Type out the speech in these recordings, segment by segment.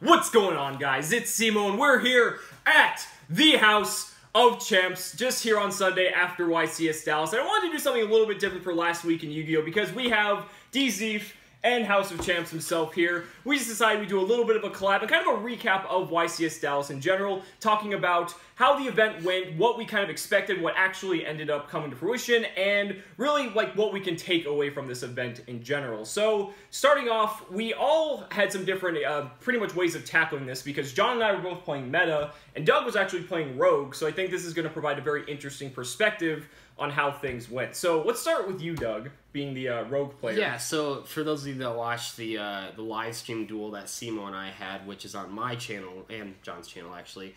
What's going on, guys? It's Cimoooooooo, and we're here at the House of Champs, just here on Sunday after YCS Dallas. And I wanted to do something a little bit different for last week in Yu-Gi-Oh! Because we have Dzeeff and House of Champs himself here. We just decided we'd do a little bit of a collab and kind of a recap of YCS Dallas in general, talking about how the event went, what we kind of expected, what actually ended up coming to fruition, and really like what we can take away from this event in general. So starting off, we all had some different pretty much ways of tackling this, because John and I were both playing meta, and Doug was actually playing rogue, so I think this is going to provide a very interesting perspective on how things went. So let's start with you, Doug, being the rogue player. Yeah, so for those of you that watched the live stream duel that Cimoooooooo and I had, which is on my channel, and John's channel actually,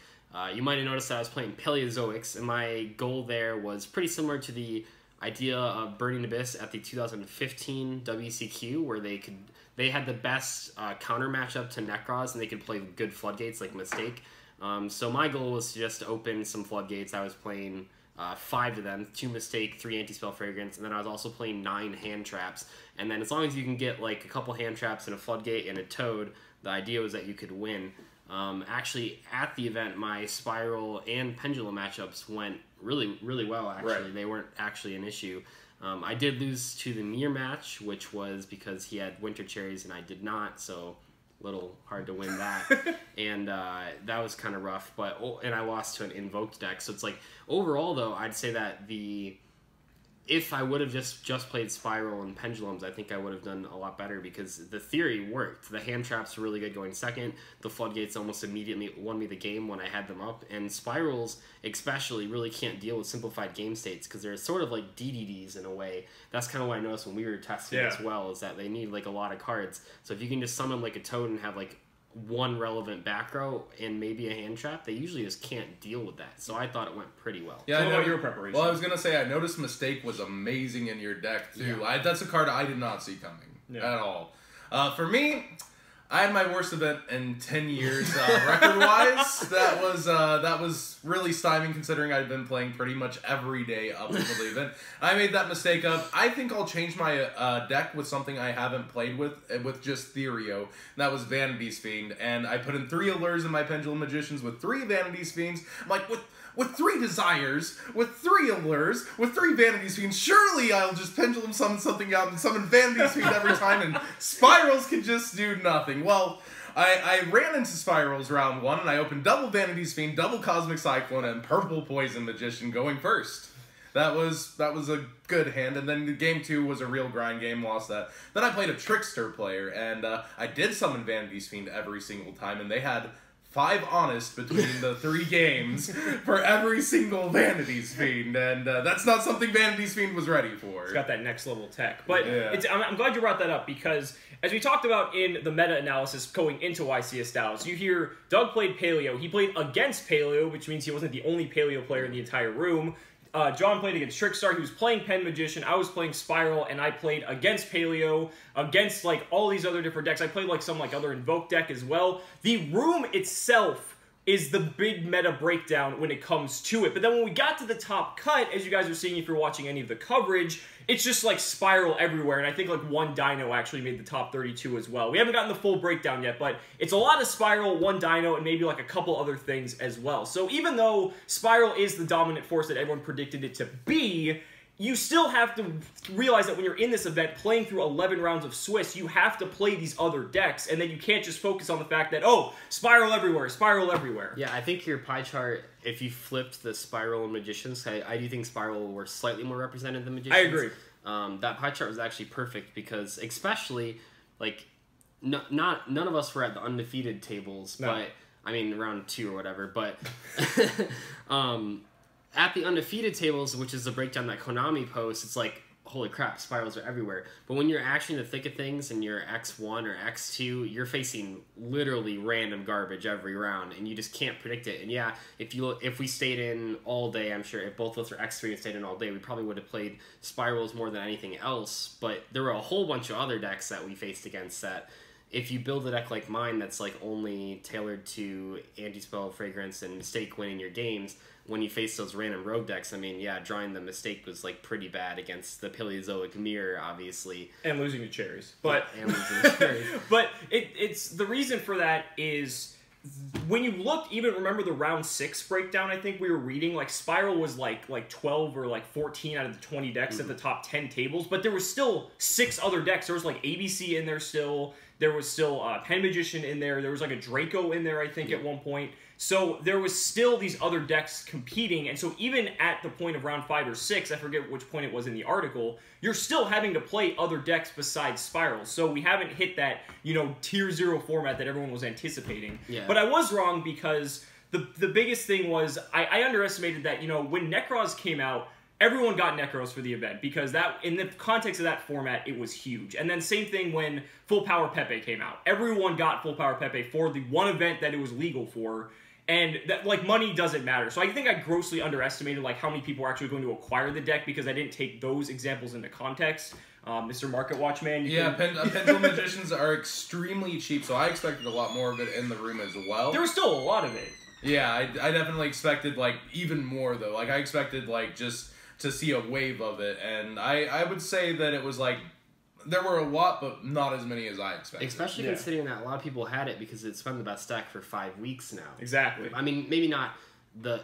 you might have noticed that I was playing Paleozoics, and my goal there was pretty similar to the idea of Burning Abyss at the 2015 WCQ, where they had the best counter matchup to Necros, and they could play good floodgates like Mistake. So my goal was to just open some floodgates. I was playing 5 of them, 2 Mistake, 3 Anti-Spell Fragrance, and then I was also playing 9 hand traps. And then as long as you can get like a couple hand traps and a floodgate and a toad, the idea was that you could win. Actually, at the event, my Spiral and Pendulum matchups went really well, actually. Right. They weren't actually an issue. I did lose to the Mir match, which was because he had Winter Cherries and I did not, so little hard to win that. And that was kind of rough, and I lost to an invoked deck. So it's like, overall though, I'd say that if I would have just played Spiral and Pendulums, I think I would have done a lot better, because the theory worked. The hand traps were really good going second. The floodgates almost immediately won me the game when I had them up. And Spirals especially really can't deal with simplified game states, because they're sort of like DDDs in a way. That's kind of what I noticed when we were testing as well, is that they need like a lot of cards. So if you can just summon like a Toad and have like one relevant back row and maybe a hand trap, they usually just can't deal with that. So I thought it went pretty well. Yeah, I know your preparation. Well, I was gonna say, I noticed Mistake was amazing in your deck too. Yeah. That's a card I did not see coming at all. For me, I had my worst event in 10 years record-wise. That was really styming, considering I'd been playing pretty much every day up until the event. I made that mistake of, I think I'll change my deck with something I haven't played with just Therio. And that was Vanity's Fiend. And I put in 3 Allures in my Pendulum Magicians with 3 Vanity's Fiends. I'm like, with 3 Desires, with 3 Allures, with 3 Vanity's Fiends, surely I'll just Pendulum summon something out and summon Vanity's Fiend every time, and Spirals can just do nothing. Well, I ran into Spirals round 1, and I opened double Vanity's Fiend, double Cosmic Cyclone, and purple Poison Magician going first. That was a good hand, and then game 2 was a real grind game, lost that. Then I played a Trickster player, and I did summon Vanity's Fiend every single time, and they had 5 honest between the 3 games for every single Vanity's Fiend, and that's not something Vanity's Fiend was ready for. It's got that next level tech. But I'm glad you brought that up, because as we talked about in the meta-analysis going into YCS Dallas, you hear Doug played Paleo. He played against Paleo, which means he wasn't the only Paleo player in the entire room. John played against Trickstar, he was playing Pen Magician, I was playing Spiral, and I played against Paleo, against like all these other different decks. I played like some like other Invoke deck as well. The room itself is the big meta breakdown when it comes to it. But then when we got to the top cut, as you guys are seeing if you're watching any of the coverage, it's just like Spiral everywhere, and I think like 1 Dino actually made the top 32 as well. We haven't gotten the full breakdown yet, but it's a lot of Spiral, 1 Dino, and maybe like a couple other things as well. So even though Spiral is the dominant force that everyone predicted it to be, you still have to realize that when you're in this event playing through 11 rounds of Swiss, you have to play these other decks, and then you can't just focus on the fact that, oh, Spiral everywhere, Spiral everywhere. Yeah, I think your pie chart, if you flipped the Spiral and Magicians, I do think Spiral were slightly more represented than Magicians. I agree. That pie chart was actually perfect, because especially, like, none of us were at the undefeated tables, but, I mean, round 2 or whatever, but... at the undefeated tables, which is the breakdown that Konami posts, it's like, holy crap, Spirals are everywhere. But when you're actually in the thick of things and you're X1 or X2, you're facing literally random garbage every round, and you just can't predict it. And yeah, if we stayed in all day, I'm sure if both of us were X3 and stayed in all day, we probably would have played Spirals more than anything else. But there were a whole bunch of other decks that we faced against that if you build a deck like mine that's like only tailored to anti-spell, fragrance, and mistake winning your games, when you face those random rogue decks, I mean, yeah, drawing the mistake was like pretty bad against the Paleozoic mirror, obviously, and losing to cherries. But but it's the reason for that is when you looked, even remember the round 6 breakdown. I think we were reading like Spiral was like 12 or like 14 out of the 20 decks at the top 10 tables, but there was still 6 other decks. There was like ABC in there still. There was still Pen Magician in there. There was like a Draco in there, I think, at one point. So there was still these other decks competing. And so even at the point of round 5 or 6, I forget which point it was in the article, you're still having to play other decks besides Spiral. So we haven't hit that, tier 0 format that everyone was anticipating. Yeah. But I was wrong because the biggest thing was I underestimated that, when Necros came out, everyone got Necros for the event because that, in the context of that format, it was huge. And then same thing when Full Power Pepe came out. Everyone got Full Power Pepe for the one event that it was legal for. And that, money doesn't matter. So I think I grossly underestimated, how many people were actually going to acquire the deck because I didn't take those examples into context. Mr. Market Watchman. Pendulum Magicians are extremely cheap, so I expected a lot more of it in the room as well. There was still a lot of it. Yeah, I definitely expected, even more, though. I expected, just to see a wave of it, and I would say that it was, there were a lot, but not as many as I expected. Especially considering that a lot of people had it because it's been the best deck for 5 weeks now. Exactly. I mean, maybe not the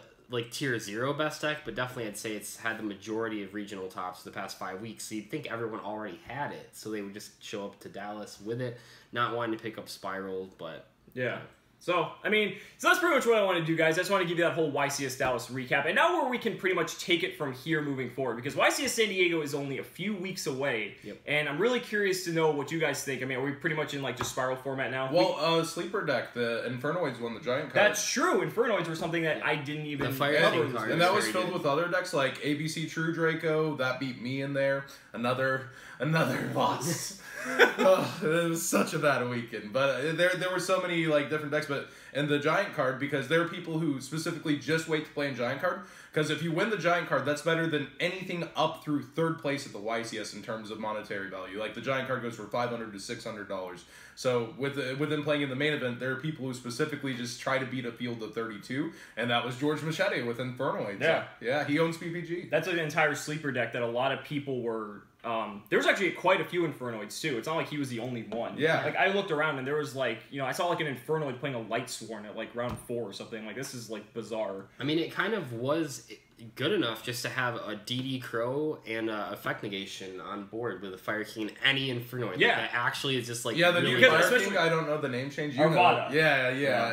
tier 0 best deck, but definitely I'd say it's had the majority of regional tops for the past 5 weeks. So you'd think everyone already had it, so they would just show up to Dallas with it, not wanting to pick up Spiral, but yeah. So that's pretty much what I want to do, guys. I just want to give you that whole YCS Dallas recap. And now where we can pretty much take it from here moving forward, because YCS San Diego is only a few weeks away. Yep. And I'm really curious to know what you guys think. Are we pretty much in, just Spiral format now? Well, sleeper deck, the Infernoids won the Giant card. That's true. Infernoids were something that I didn't even cover. And that was filled with other decks, like ABC True Draco. That beat me in there. Another loss. It was such a bad weekend, but there were so many different decks. But in the Giant card, because there are people who specifically just wait to play in Giant card, because if you win the Giant card, that's better than anything up through 3rd place at the YCS in terms of monetary value. The Giant card goes for $500 to $600. So with them playing in the main event, there are people who specifically just try to beat a field of 32, and that was George Machete with Infernoid. Yeah, so, yeah, he owns PPG. That's an entire sleeper deck that a lot of people were. There was actually quite a few Infernoids too. It's not like he was the only one. Yeah. I looked around and there was I saw an Infernoid playing a Light Sworn at round 4 or something. This is bizarre. It kind of was good enough just to have a DD Crow and Effect Negation on board with a Fire King and any Infernoid. Yeah. That actually is just the really new Fire King, I don't know the name change. Arvada. Yeah.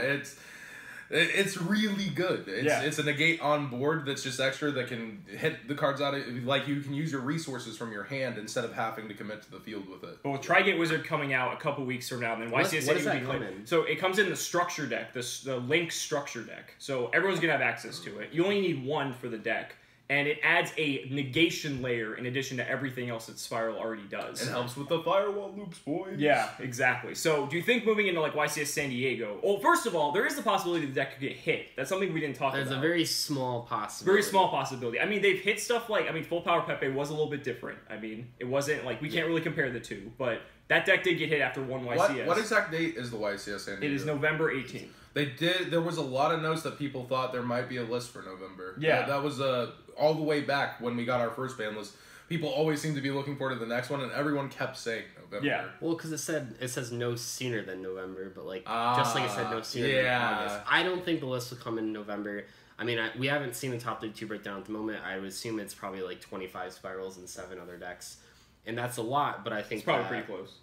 It's really good. It's a negate on board that's just extra that can hit the cards out of, you can use your resources from your hand instead of having to commit to the field with it. But with Trigate Wizard coming out a couple weeks from now, then YCS what does that come in? So it comes in the structure deck, the Link structure deck. So everyone's gonna have access to it. You only need one for the deck. And it adds a negation layer in addition to everything else that Spiral already does. It helps with the firewall loops, boys. Yeah, exactly. So, do you think moving into YCS San Diego... Well, first of all, there is the possibility the deck could get hit. That's something we didn't talk about. There's a very small possibility. Very small possibility. They've hit stuff Full Power Pepe was a little bit different. It wasn't, we can't really compare the two. But that deck did get hit after one YCS. What exact date is the YCS San Diego? It is November 18th. There was a lot of notes that people thought there might be a list for November. Yeah. That was all the way back when we got our first ban list. People always seem to be looking forward to the next one, and everyone kept saying November. Yeah. Well, because it says no sooner than November, but just like it said no sooner than August. I don't think the list will come in November. We haven't seen the top 32 breakdown at the moment. I would assume it's probably 25 Spirals and 7 other decks, and that's a lot. But I think it's probably pretty close.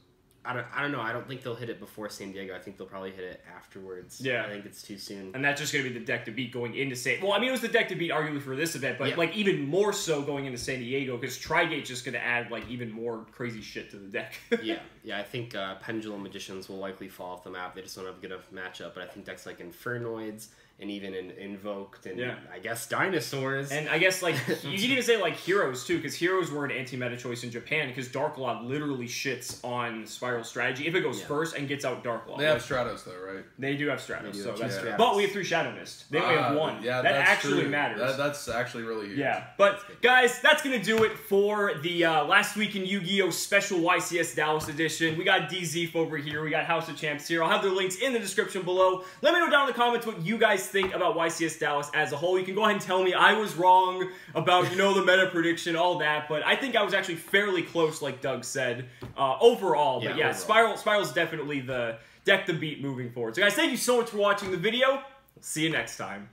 I don't know. I don't think they'll hit it before San Diego. I think they'll probably hit it afterwards. Yeah. I think it's too soon. And that's just going to be the deck to beat going into San... Well, it was the deck to beat arguably for this event, but even more so going into San Diego because Trigate's just going to add even more crazy shit to the deck. Yeah. I think Pendulum Magicians will likely fall off the map. They just don't have a good enough matchup. But I think decks like Infernoids and even invoked, and I guess dinosaurs. And I guess, like, you can even say, like, heroes, too, because heroes were an anti-meta choice in Japan, because Darklord literally shits on Spiral strategy if it goes first and gets out Darklord. They have Stratos, though, right? They do have Stratos, so that's Stratos. But we have 3 Shadow Mist. They only have 1. Yeah, that that's actually true. matters. That's actually really huge. Yeah, but, guys, that's going to do it for the Last Week in Yu-Gi-Oh! Special YCS Dallas edition. We got Dzeeff over here. We got House of Champs here. I'll have their links in the description below. Let me know down in the comments what you guys think about YCS Dallas as a whole. You can go ahead and tell me I was wrong about, the meta prediction, all that, but I think I was actually fairly close, like Doug said, overall. But yeah, Spiral's definitely the deck the beat moving forward. So guys, thank you so much for watching the video. See you next time.